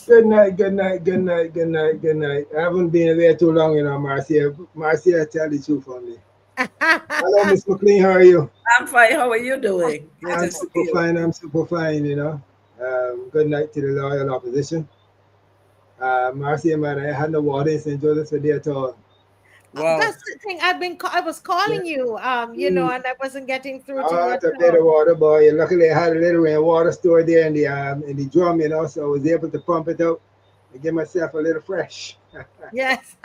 Good night, good night, good night, good night, good night. I haven't been away too long, Marcia. Marcia, tell the truth on me. Hello, Miss McLean, how are you? I'm fine. How are you doing? Good I'm to see super you. fine, I'm super fine. Good night to the loyal opposition. Marcia, man, I had no water in St. Joseph today at all. Wow. That's the thing. I was Yeah. calling you, Mm. and I wasn't getting through to you Oh, at it's a bit of all. water, boy. Luckily, I had a little rainwater stored there in the drum, so I was able to pump it out and get myself a little fresh. Yes.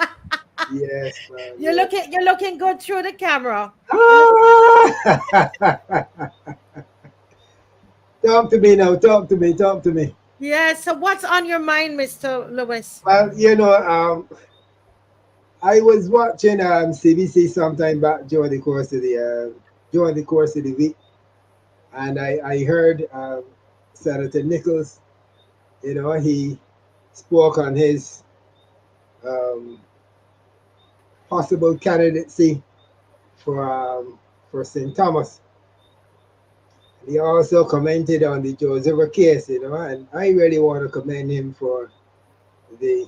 Yes, man, You're yes. looking good through the camera. You look Ah! Talk to me now. Talk to me. Talk to me. Yeah, so what's on your mind, Mr. Lewis? Well, I was watching CBC sometime back during the course of the week, and I heard Senator Nichols. He spoke on his um, possible candidacy for for St. Thomas. He also commented on the Joseph case, and I really want to commend him for the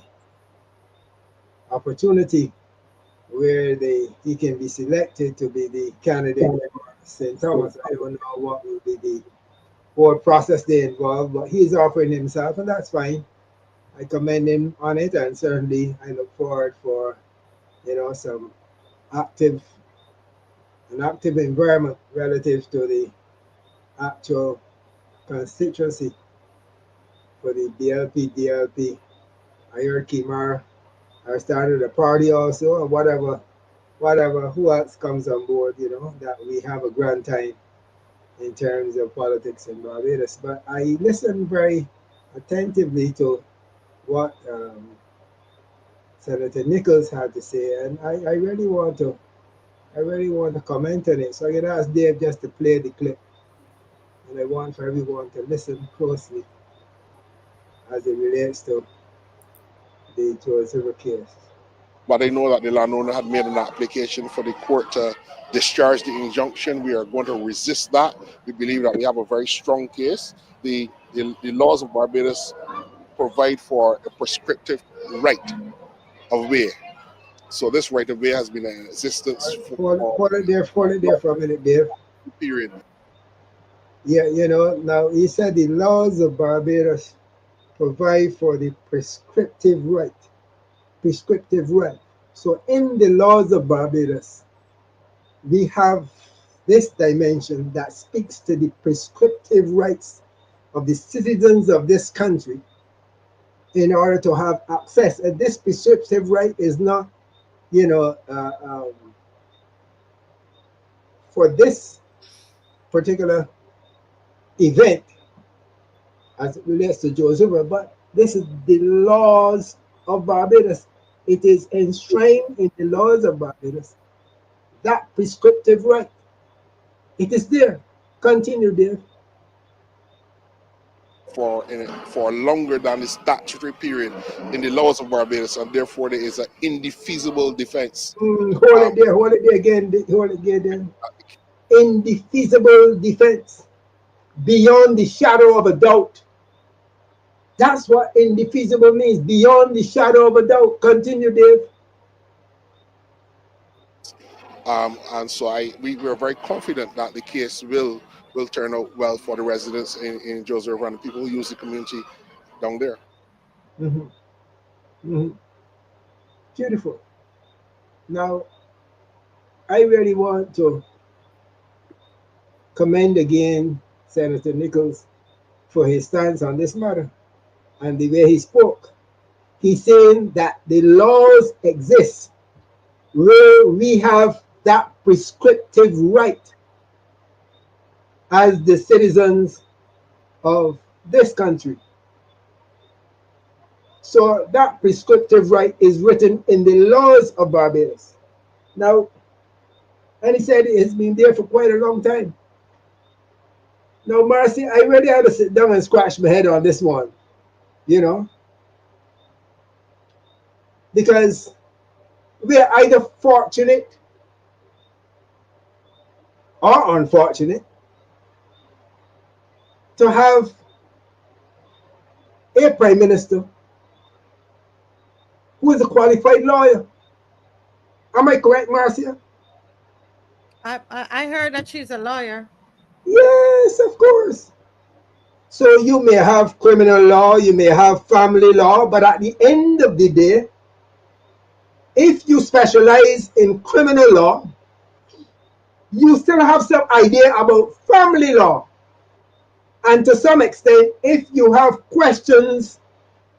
opportunity where he can be selected to be the candidate for St. Thomas. I don't know what will be the board process they involve, but he's offering himself, and that's fine. I commend him on it, and certainly I look forward for some active an active environment relative to the actual constituency for the BLP DLP. I heard Kimar. I started a party also, and whatever, who else comes on board, that we have a grand time in terms of politics in Barbados. But I listened very attentively to what Senator Nichols had to say, and I really want to comment on it. So I'm gonna ask Dave just to play the clip, and I want for everyone to listen closely as it relates to the Joseph case. But I know that the landowner had made an application for the court to discharge the injunction. We are going to resist that. We believe that we have a very strong case. The laws of Barbados provide for a prescriptive right of way. So this right of way has been in existence for Hold it there for a minute, Dave. a period. Yeah, now he said the laws of Barbados provide for the prescriptive right. Prescriptive right. So in the laws of Barbados, we have this dimension that speaks to the prescriptive rights of the citizens of this country in order to have access. And this prescriptive right is not, you know, uh, um, for this particular event as it relates to Joseph, but this is the laws of Barbados. It is enshrined in the laws of Barbados. That prescriptive right, it is there. Continue, Dave. For longer than the statutory period in the laws of Barbados, and therefore there is an indefeasible defense. Hold Um, it there. Hold it there again. Hold it again. Indefeasible defense beyond the shadow of a doubt. That's what indefeasible means. Beyond the shadow of a doubt. Continue, Dave. and so we're very confident that the case will turn out well for the residents in Joseph and the people who use the community down there. Hmm. Hmm. Beautiful. Now, I really want to commend again Senator Nichols for his stance on this matter and the way he spoke. He's saying that the laws exist where we have that prescriptive right as the citizens of this country. So that prescriptive right is written in the laws of Barbados. Now, and he said it's been there for quite a long time. Now, Marcy, I really had to sit down and scratch my head on this one, you know, because we're either fortunate or unfortunate to have a prime minister who is a qualified lawyer. Am I correct, Marcia? I heard that she's a lawyer. Yes, of course. So you may have criminal law, you may have family law, but at the end of the day, if you specialize in criminal law, you still have some idea about family law. And to some extent, if you have questions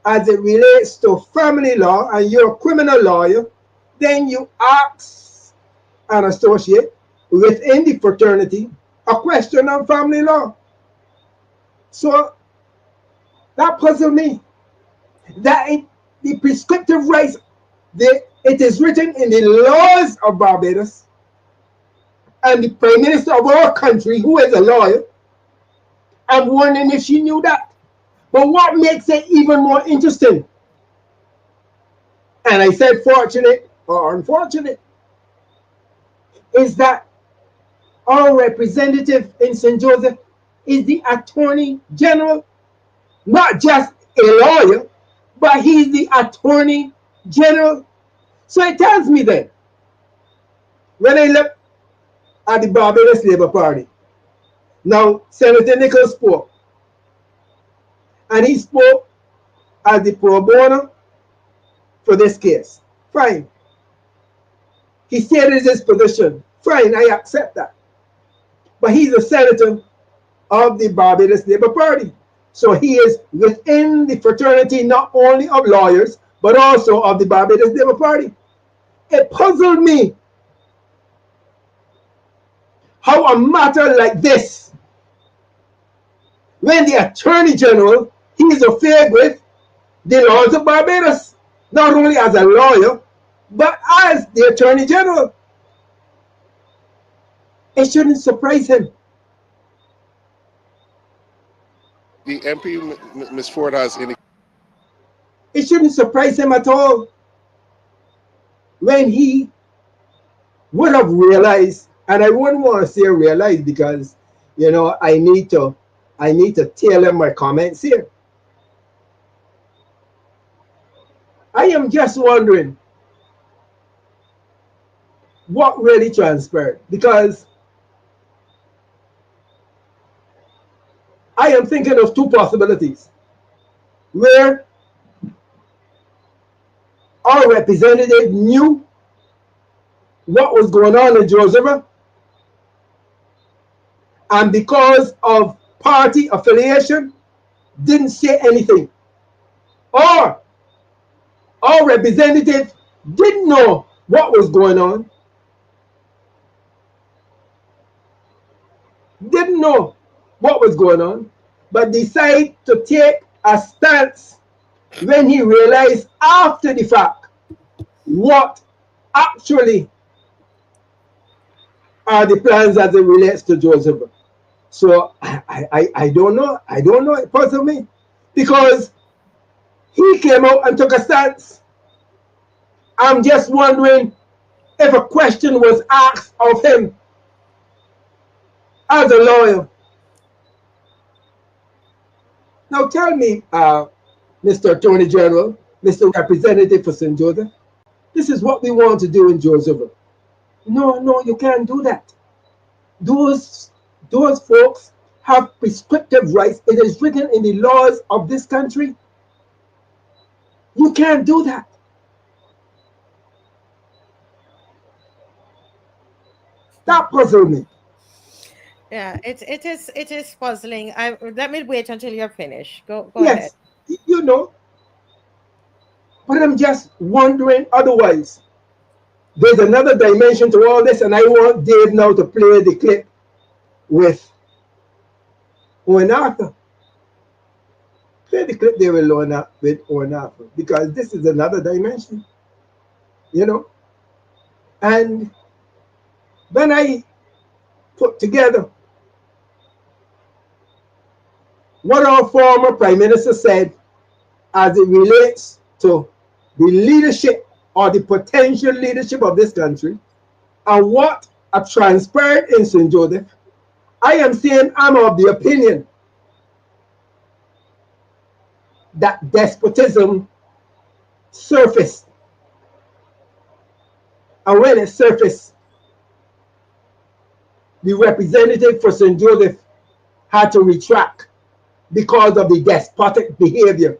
as it relates to family law and you're a criminal lawyer, then you ask an associate within the fraternity a question on family law. So that puzzled me. That the prescriptive rights, it is written in the laws of Barbados, and the Prime Minister of our country, who is a lawyer, I'm wondering if she knew that. But what makes it even more interesting, and I said fortunate or unfortunate, is that our representative in St. Joseph is the Attorney General, not just a lawyer, but he's the Attorney General. So it tells me that when I look at the Barbados Labour Party, now Senator Nichols spoke, and he spoke as the pro bono for this case. Fine. He stated his position. Fine, I accept that. But he's a senator of the Barbados Labour Party. So he is within the fraternity not only of lawyers, but also of the Barbados Labour Party. It puzzled me how a matter like this, when the Attorney General, he is affair with the laws of Barbados, not only as a lawyer, but as the Attorney General. It shouldn't surprise him. The MP, Ms. Ford, has indicated. It shouldn't surprise him at all when he would have realized, and I wouldn't want to say realize because, you know, I need to tailor my comments here. I am just wondering what really transpired, because I am thinking of two possibilities where our representative knew what was going on in Joseph, and because of party affiliation didn't say anything, or our representative didn't know what was going on, but decided to take a stance when he realized after the fact what actually are the plans as it relates to Joseph. So I don't know. It puzzled me because he came out and took a stance. I'm just wondering if a question was asked of him as a lawyer. Now tell me, Mr. Attorney General, Mr. Representative for St. Joseph, this is what we want to do in Joseph. No, you can't do that. Those folks have prescriptive rights. It is written in the laws of this country. You can't do that. That puzzled me. Yeah, it is puzzling. Let me wait until you're finished. Go Yes, ahead. you know, but I'm just wondering otherwise. There's another dimension to all this, and I want Dave now to play the clip with Owen Arthur. Play the clip there with Owen Arthur, because this is another dimension, you know. And when I put together what our former Prime Minister said as it relates to the leadership or the potential leadership of this country and what transpired in St. Joseph, I am saying I'm of the opinion that despotism surfaced And when it surfaced, the representative for St. Joseph had to retract because of the despotic behavior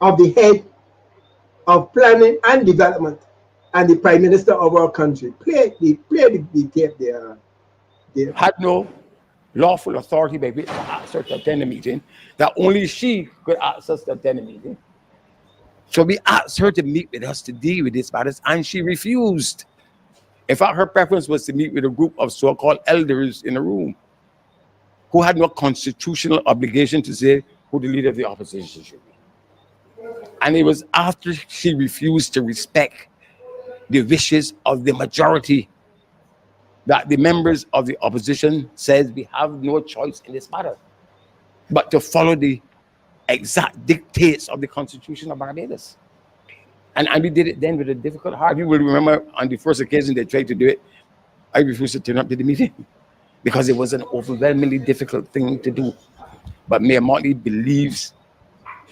of the head of planning and development and the prime minister of our country. Play the tape there. Had no lawful authority by which to ask her to attend the meeting, that only she could ask us to attend the meeting. So we asked her to meet with us to deal with these matters, and she refused. In fact, her preference was to meet with a group of so-called elders in the room who had no constitutional obligation to say who the leader of the opposition should be. And it was after she refused to respect the wishes of the majority that the members of the opposition said we have no choice in this matter but to follow the exact dictates of the Constitution of Barbados. And we did it then with a difficult heart. You will remember on the first occasion they tried to do it, I refused to turn up to the meeting because it was an overwhelmingly difficult thing to do. But Mayor Motley believes,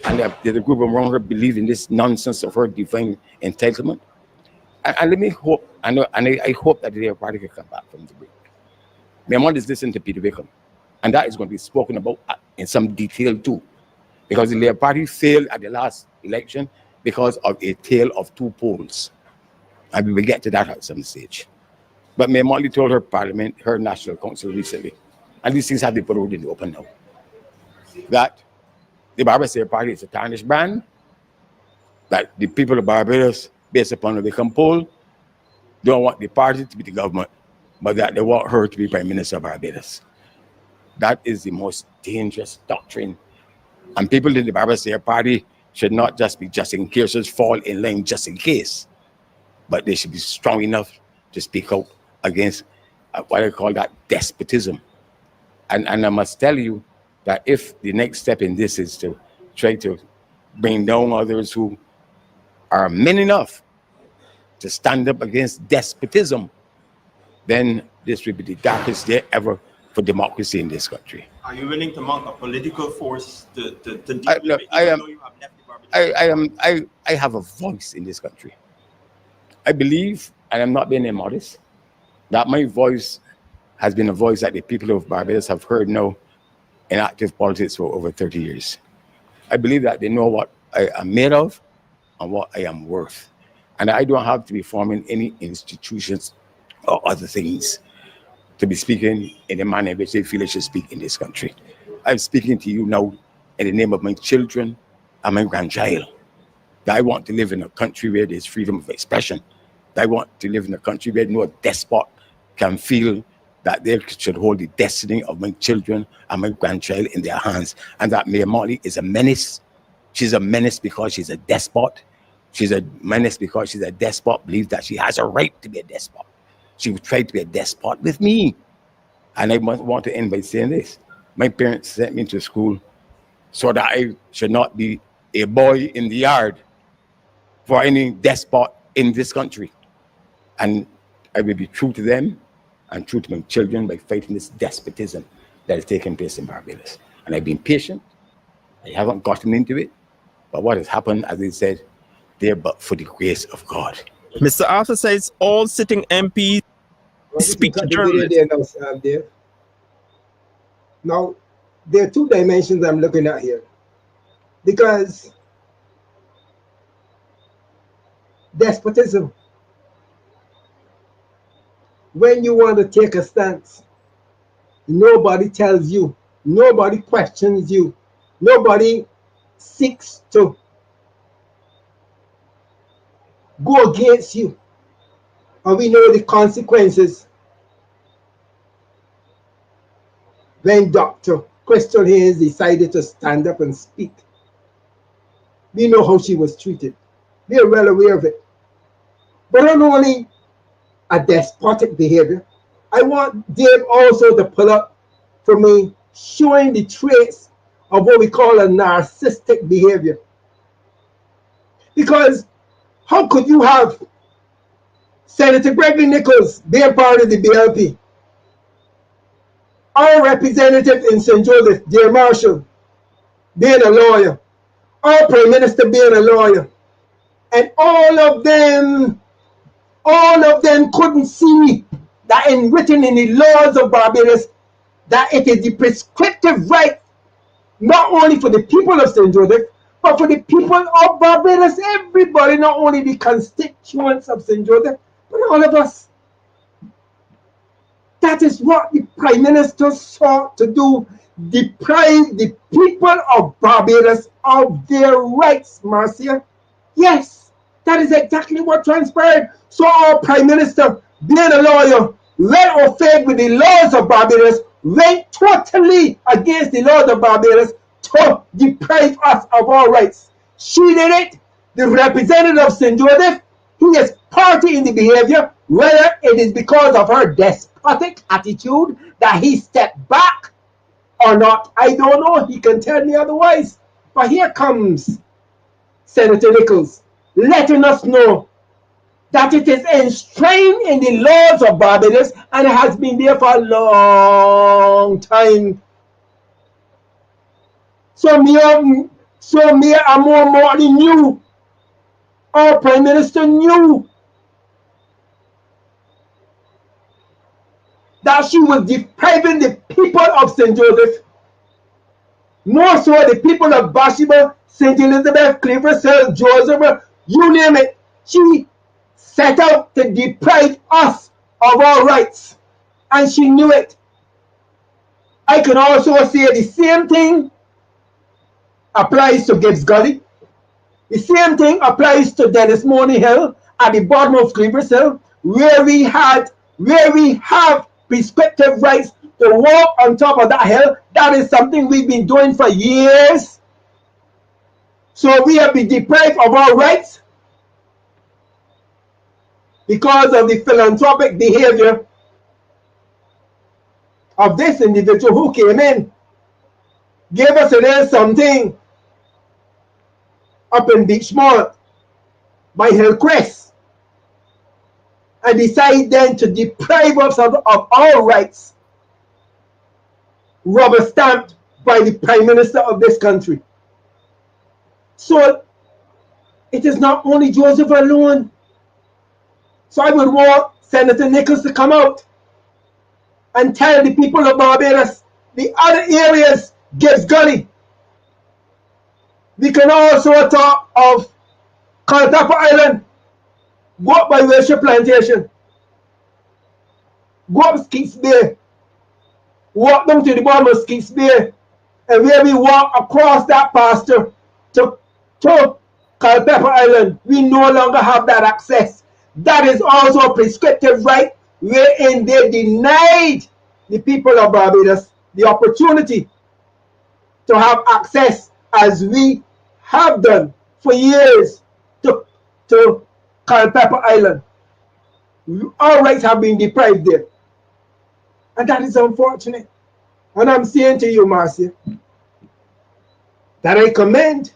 and the group around her believe in this nonsense of her divine entitlement. And let me hope, I hope that the Labour Party can come back from the break. Mayor Motley is listening to Peter Wickham, and that is going to be spoken about in some detail too, because the Labour Party failed at the last election because of a tale of two poles. And we will get to that at some stage. But Mayor Motley told her parliament, her national council recently, and these things have been put out in the open now, that the Barbados Labour Party is a tarnished brand, that the people of Barbados, based upon the Wickham poll, don't want the party to be the government, but that they want her to be Prime Minister of Barbados. That is the most dangerous doctrine. And people in the Barbados Labour Party should not just be just in case, just fall in line just in case, but they should be strong enough to speak out against what I call that despotism. And I must tell you that if the next step in this is to try to bring down others who are men enough to stand up against despotism, then this will be the darkest day ever for democracy in this country. Are you willing to mount a political force to deal with Look, it, even though you have left the Barbados? I have a voice in this country. I believe, and I'm not being immodest, that my voice has been a voice that the people of Barbados have heard now in active politics for over 30 years. I believe that they know what I am made of and what I am worth. And I don't have to be forming any institutions or other things to be speaking in the manner in which they feel I should speak in this country. I'm speaking to you now in the name of my children and my grandchild. That I want to live in a country where there's freedom of expression. That I want to live in a country where no despot can feel that they should hold the destiny of my children and my grandchild in their hands. And that Mayor Motley is a menace. She's a menace because she's a despot. She's a menace because she's a despot, believes that she has a right to be a despot. She would try to be a despot with me. And I want to end by saying this. My parents sent me to school so that I should not be a boy in the yard for any despot in this country. And I will be true to them and true to my children by fighting this despotism that is taking place in Barbados. And I've been patient. I haven't gotten into it. But what has happened, as I said, there but for the grace of God. Mr. Arthur says all sitting MPs speak to journalists. Now, there are two dimensions I'm looking at here. Because despotism, when you want to take a stance, nobody tells you, nobody questions you, nobody seeks to go against you. And we know the consequences when Dr. Crystal Haynes decided to stand up and speak. We know how she was treated. We are well aware of it. But not only a despotic behavior, I want Dave also to pull up for me showing the traits of what we call a narcissistic behavior. Because how could you have Senator Gregory Nichols being part of the BLP, our representative in St. Joseph, dear Marcia, being a lawyer, our Prime Minister being a lawyer, And all of them couldn't see that written in the laws of Barbados that it is the prescriptive right not only for the people of St. Joseph, but for the people of Barbados, everybody, not only the constituents of St. Joseph, but all of us. That is what the Prime Minister sought to do, deprive the people of Barbados of their rights, Marcia. Yes, that is exactly what transpired. So our Prime Minister, being a lawyer, well au fait with the laws of Barbados, went totally against the laws of Barbados to deprive us of our rights. She did it. The representative of St. Joseph, he is party in the behavior, whether it is because of her despotic attitude that he stepped back or not. I don't know. He can tell me otherwise. But here comes Senator Nichols letting us know that it is enshrined in the laws of Barbados and it has been there for a long time. So me and more knew, our Prime Minister knew that she was depriving the people of St. Joseph, more so the people of Bathsheba, St. Elizabeth, Clifford, Joseph, you name it. She set out to deprive us of our rights, and she knew it. I can also say the same thing applies to Gibbs Gully. The same thing applies to Dennis Morney Hill at the bottom of Clifford Hill, where we have prescriptive rights to walk on top of that hill. That is something we've been doing for years. So we have been deprived of our rights because of the philanthropic behavior of this individual who came in, gave us a little something up in Beachmont by Hillcrest, and decided then to deprive us of our rights, rubber stamped by the Prime Minister of this country. So it is not only Joseph alone. So I would want Senator Nichols to come out and tell the people of Barbados, the other areas, Gibbs Gully. We can also talk of Culpeper Island, go up by Wilshire Plantation, go up Skeets Bay, walk down to the bottom of Skeets Bay, and where we walk across that pasture to Culpeper Island, we no longer have that access. That is also a prescriptive right wherein they denied the people of Barbados the opportunity to have access, as we have done for years, to Culpeper Island. Our rights have been deprived there. And that is unfortunate. And I'm saying to you, Marcia, that I commend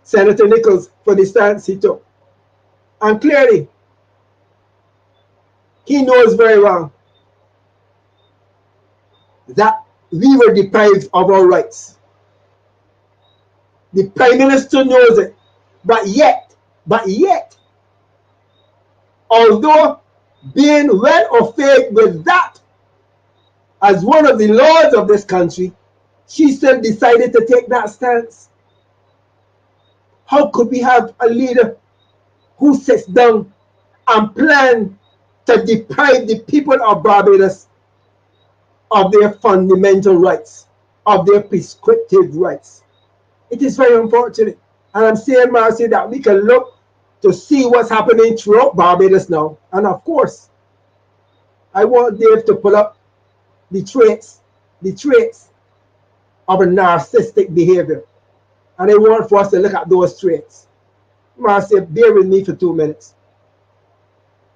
Senator Nichols for the stance he took. And clearly, he knows very well that we were deprived of our rights. The Prime Minister knows it. But yet, although being well au fait with that as one of the laws of this country, she still decided to take that stance. How could we have a leader who sits down and plan to deprive the people of Barbados of their fundamental rights, of their prescriptive rights? It is very unfortunate. And I'm saying, Marcia, that we can look to see what's happening throughout Barbados now. And of course, I want Dave to pull up the traits of a narcissistic behavior. And I want for us to look at those traits. Marcia, bear with me for 2 minutes.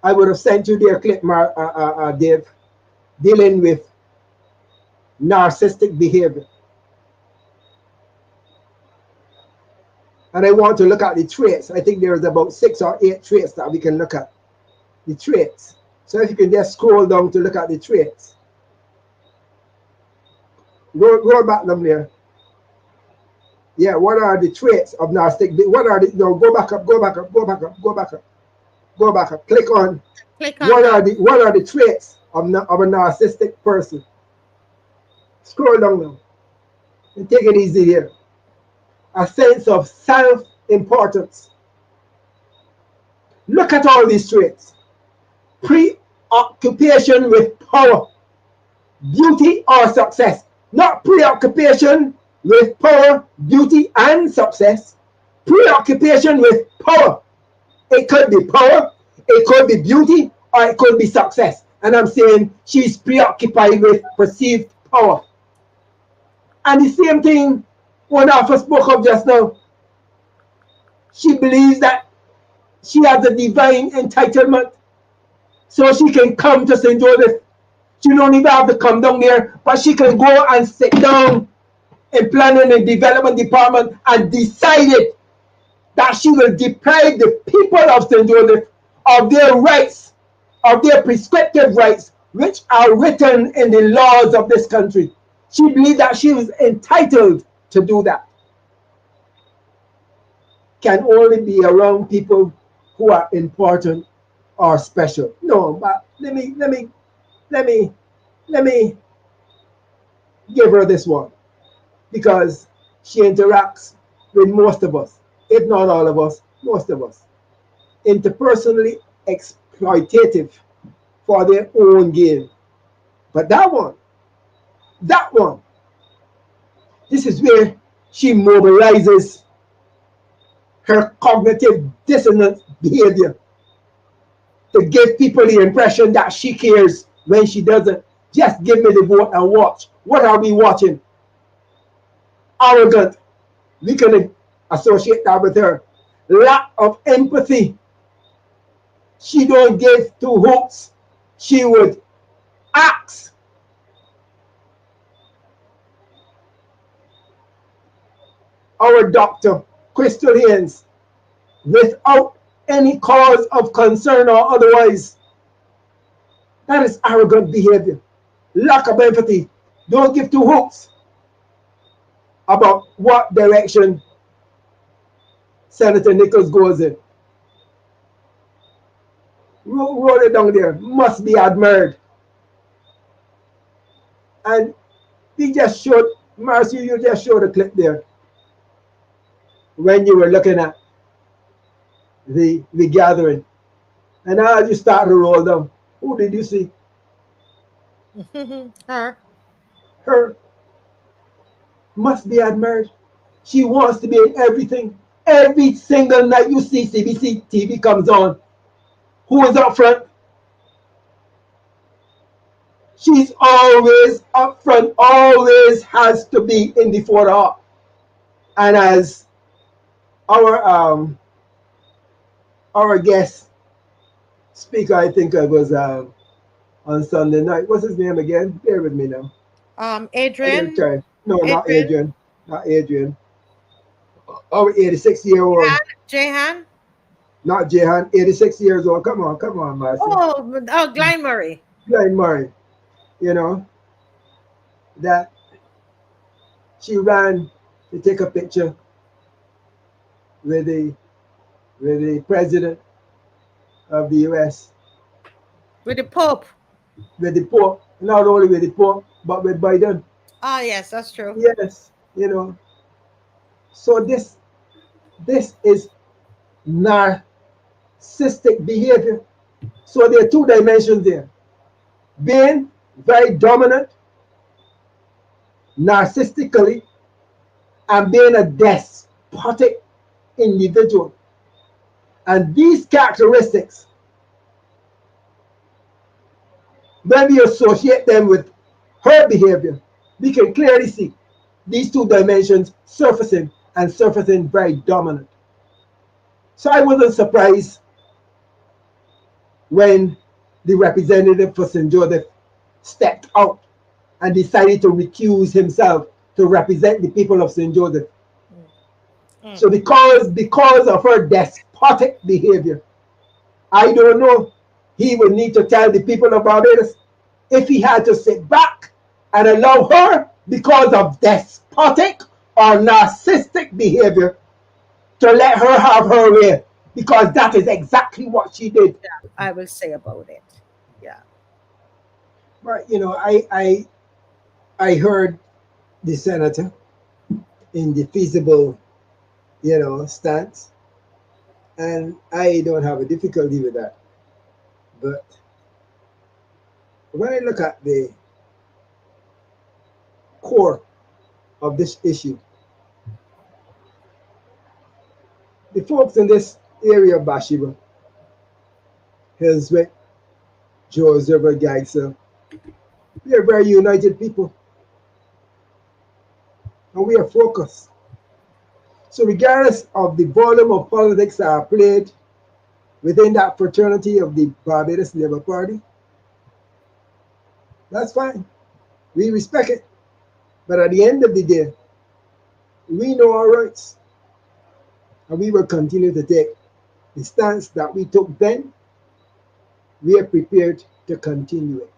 I would have sent you their clip, Dave, dealing with narcissistic behavior. And I want to look at the traits. I think there's about 6 or 8 traits that we can look at. The traits. So if you can just scroll down to look at the traits. Roll back them there. Yeah, what are the traits of narcissistic? What are the, no, go back up, go back up, go back up, go back up, go back up. Click on that. what are the traits of a narcissistic person? Scroll down now and take it easy here. A sense of self-importance. Look at all these traits. Preoccupation with power, beauty, or success. Not preoccupation with power, beauty, and success. Preoccupation with power. It could be power, it could be beauty, or it could be success. And I'm saying she's preoccupied with perceived power. And the same thing one of us spoke of just now. She believes that she has a divine entitlement, so she can come to St. Joseph. She don't even have to come down there, but she can go and sit down in planning and development department and decided that she will deprive the people of St. Joseph of their rights, of their prescriptive rights, which are written in the laws of this country. She believed that she was entitled to do that. Can only be around people who are important or special. No, but let me give her this one, because she interacts with most of us, if not all of us, most of us. Interpersonally exploitative for their own gain. But that one, this is where she mobilizes her cognitive dissonance behavior to give people the impression that she cares when she doesn't. Just give me the vote and watch. What are we watching? Arrogant. We can associate that with her. Lack of empathy. She don't give two hoots. She would ask. Our doctor, Crystal Haynes, without any cause of concern or otherwise. That is arrogant behavior. Lack of empathy. Don't give two hoots about what direction Senator Nichols goes in. Roll it down there. Must be admired. And we just showed, Marcia, you just showed a clip there when you were looking at the gathering. And as you start to roll down, who did you see? Her. Her. Must be admired. She wants to be in everything. Every single night you see CBC TV comes on, who is up front? She's always up front, always has to be in the forefront. And as our guest speaker, I think it was on Sunday night. What's his name again? Bear with me now. Adrian. No, not Adrian. Not Adrian. Our 86-year-old. Jehan. Not Jehan. 86 years old. Come on, Marcia. Oh, Glenn Murray. Glenn Murray. You know that she ran to take a picture with the president of the US. With the Pope. With the Pope. Not only with the Pope, but with Biden. Ah, yes, that's true. Yes, you know. So this is narcissistic behavior. So there are two dimensions there. Being very dominant, narcissistically, and being a despotic individual. And these characteristics, when we associate them with her behavior, we can clearly see these two dimensions surfacing and surfacing very dominant. So I wasn't surprised when the representative for St. Joseph stepped out and decided to recuse himself to represent the people of St. Joseph. So because of her despotic behavior, I don't know, he would need to tell the people of Barbados if he had to sit back and allow her, because of despotic or narcissistic behavior to let her have her way, because that is exactly what she did. I will say about it. Yeah. But you know, I heard the senator in the feasible, you know, stance, and I don't have a difficulty with that. But when I look at the core of this issue, the folks in this area of Bathsheba, Hillswick, Joseph, Gagsa, we are very united people, and we are focused. So regardless of the volume of politics that are played within that fraternity of the Barbados Labour Party, that's fine. We respect it. But at the end of the day, we know our rights, and we will continue to take the stance that we took then. We are prepared to continue it.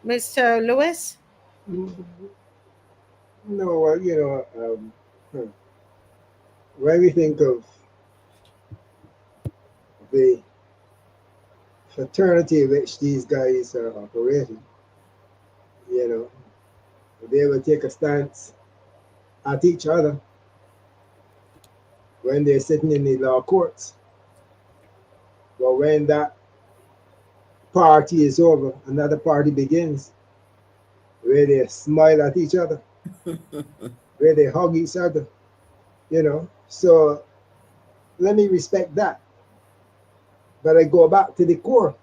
Mr. Lewis? No, well, you know, when we think of the fraternity which these guys are operating, you know, they will take a stance at each other when they're sitting in the law courts. But when that party is over, another party begins, where they smile at each other, where they hug each other, you know. So let me respect that. But I go back to the core,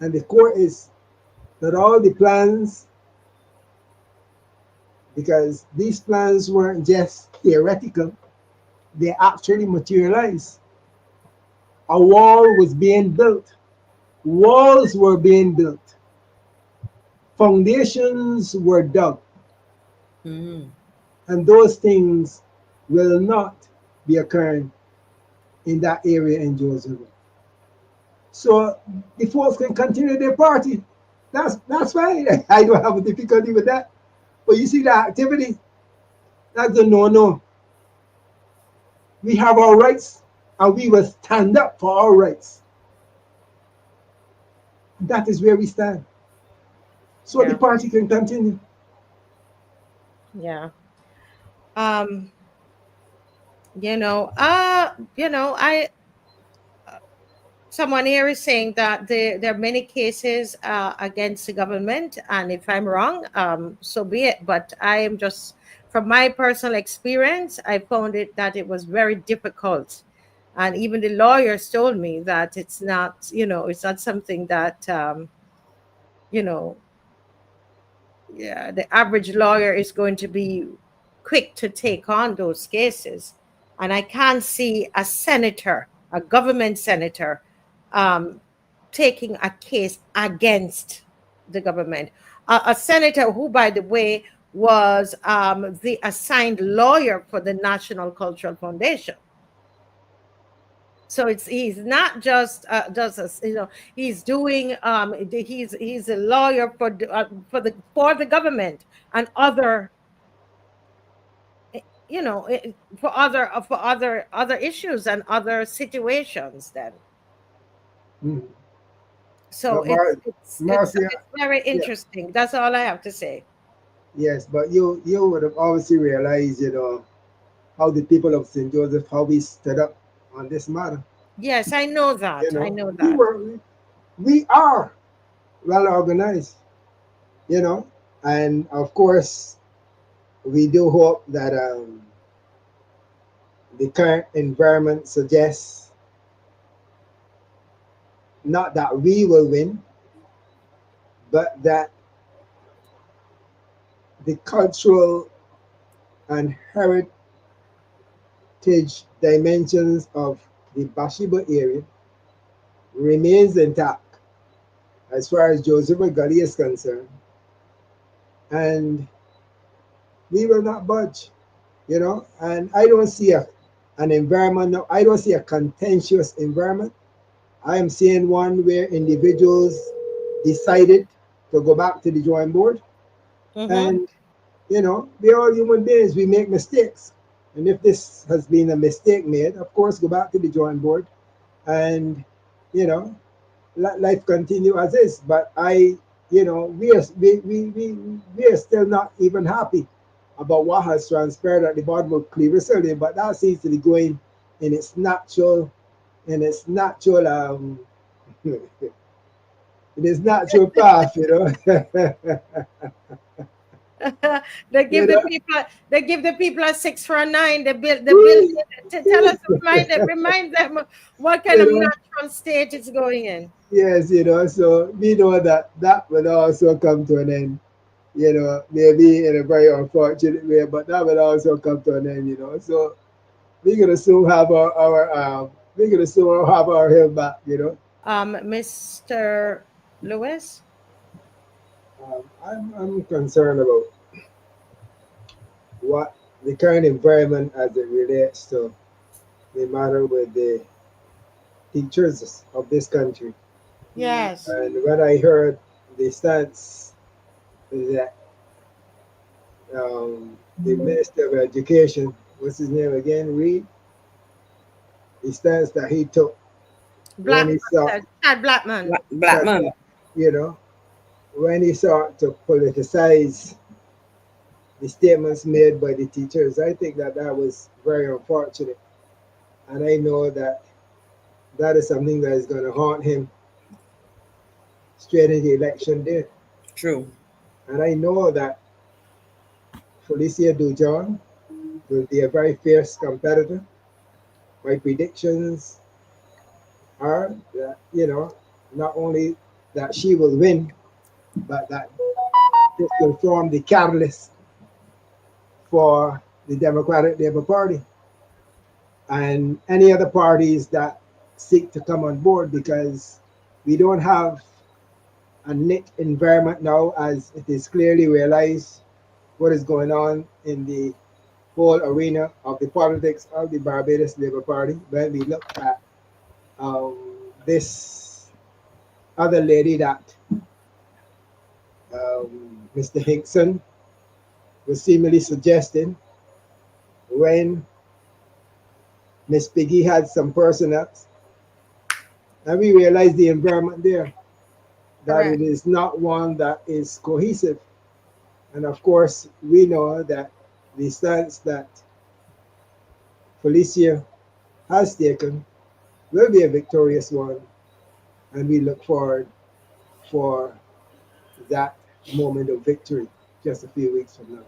and the core is that all the plans, because these plans weren't just theoretical, they actually materialized. A wall was being built, walls were being built, foundations were dug, Mm. and those things will not be occurring in that area in Joseph. So the folks can continue their party. That's fine. I don't have a difficulty with that. But you see the activity, that's a no-no. We have our rights, and we will stand up for our rights. That is where we stand. So the Yeah. party can continue. Yeah. Um, I someone here is saying that there are many cases against the government, and if I'm wrong, so be it. But I am just, from my personal experience, I found it that it was very difficult, and even the lawyers told me that it's not something that you know, yeah, the average lawyer is going to be quick to take on those cases. And I can't see a senator, a government senator, um, taking a case against the government. A senator who, by the way, was the assigned lawyer for the National Cultural Foundation. So he's not just he's doing he's a lawyer for the government and other for other issues and other situations then. Mhm. So But Marcia, it's very yeah, interesting. That's all I have to say. yes, but you would have obviously realized, you know, how the people of St. Joseph, how we stood up on this matter. Yes, I know You that. I know, know that. we are well organized, you know, and of course we do hope that the current environment suggests not that we will win, but that the cultural and heritage dimensions of the Bathsheba area remains intact as far as Joseph Gully is concerned, and we will not budge, you know. And I don't see an environment, no, I don't see a contentious environment. I am seeing one where individuals decided to go back to the drawing board, Mm-hmm. and we're all human beings. We make mistakes. And if this has been a mistake made, of course, go back to the drawing board and, you know, life continue as is. But we are still not even happy about what has transpired at the bottom of Cleaver City, but that seems to be going in its natural, in its natural, in its natural path, They you give the know. people they give the people a 6 for a 9. They build to tell us, remind them what kind you of know, natural state it's going in. yes, so we know that that will also come to an end, maybe in a very unfortunate way, but that will also come to an end, So we're gonna soon have we're gonna soon have our health back, Mr. Lewis. I'm concerned about what the current environment as it relates to the matter with the teachers of this country. Yes. And when I heard the stance that the Minister of Education, what's his name again, Reed, the stance that he took when Black he sought, Chad Blackman. Black man. you know, when he sought to politicize the statements made by the teachers, I think that that was very unfortunate. And I know that that is something that is going to haunt him straight into election day. True. And I know that Felicia Dujon will be a very fierce competitor. My predictions are that, not only that she will win, but that this will form the catalyst for the Democratic Labour Party and any other parties that seek to come on board, because we don't have a knit environment now, as it is clearly realized what is going on in the whole arena of the politics of the Barbados Labour Party. When we look at um, this other lady that Mr. Hinkson was seemingly suggesting, when Miss Piggy had some personnels, and we realized the environment there, that it Correct. is not one that is cohesive. And of course, we know that the stance that Felicia has taken will be a victorious one, and we look forward for that moment of victory just a few weeks from now.